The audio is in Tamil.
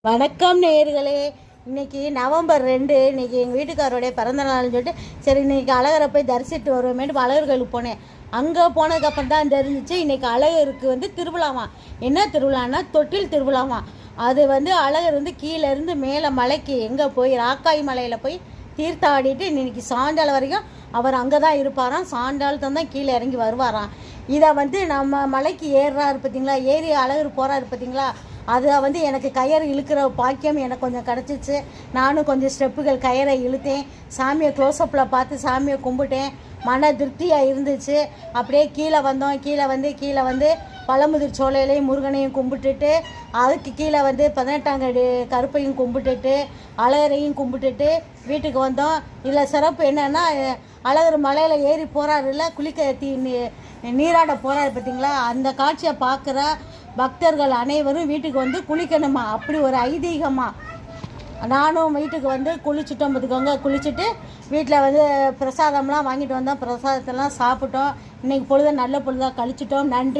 வணக்கம் நேயர்களே. இன்னைக்கு நவம்பர் 2. இன்னைக்கு எங்கள் வீட்டுக்காரோடைய பிறந்தநாள்னு சொல்லிட்டு சரி இன்னைக்கு அழகரை போய் தரிசிட்டு வருவோமேட்டு அழகர் கோயிலுக்கு போனேன். அங்கே போனதுக்கப்புறம் தான் தெரிஞ்சிச்சு இன்னைக்கு அழகருக்கு திருவிழாவாம். என்ன திருவிழான்னா தொட்டில் திருவிழாவாம். அது அழகர் கீழேருந்து மேலே மலைக்கு எங்கே போய் ராக்காய் மலையில் போய் தீர்த்தாடிட்டு இன்னைக்கு சாயங்காலம் வரைக்கும் அவர் அங்கே தான் இருப்பாராம். சாயங்காலத்தான் தான் கீழே இறங்கி வருவாராம். இதை நம்ம மலைக்கு ஏறுறாரு பார்த்தீங்களா, ஏறி அழகர் போகிறாரு பார்த்தீங்களா, அது எனக்கு கயிறு இழுக்கிற பாக்கியம் எனக்கு கொஞ்சம் கிடச்சிச்சு. நானும் கொஞ்சம் ஸ்டெப்புகள் கயிறை இழுத்தேன். சாமியை க்ளோஸ்அப்பில் பார்த்து சாமியை கும்பிட்டேன். மன திருப்தியாக இருந்துச்சு. அப்படியே கீழே வந்தோம். கீழே வந்து பழமுதிர் சோலையிலையும் முருகனையும் கும்பிட்டுட்டு அதுக்கு கீழே 18ஆம் கடி கருப்பையும் கும்பிட்டுட்டு அழகரையும் கும்பிட்டுட்டு வீட்டுக்கு வந்தோம். இதில் சிறப்பு என்னென்னா அழகர் மலையில் ஏறி போகிறாருல்ல, குளிக்க நீராட போகிறாரு பார்த்தீங்களா, அந்த காட்சியை பார்க்குற பக்தர்கள் அனைவரும் வீட்டுக்கு குளிக்கணுமா, அப்படி ஒரு ஐதீகமா. நானும் வீட்டுக்கு குளிச்சுட்டோம் பார்த்துக்கோங்க. குளிச்சுட்டு வீட்டில் பிரசாதம்லாம் வாங்கிட்டு வந்தோம். பிரசாதத்தெல்லாம் சாப்பிட்டோம். இன்றைக்கி பொழுது நல்ல பொழுதாக கழிச்சிட்டோம். நன்றி.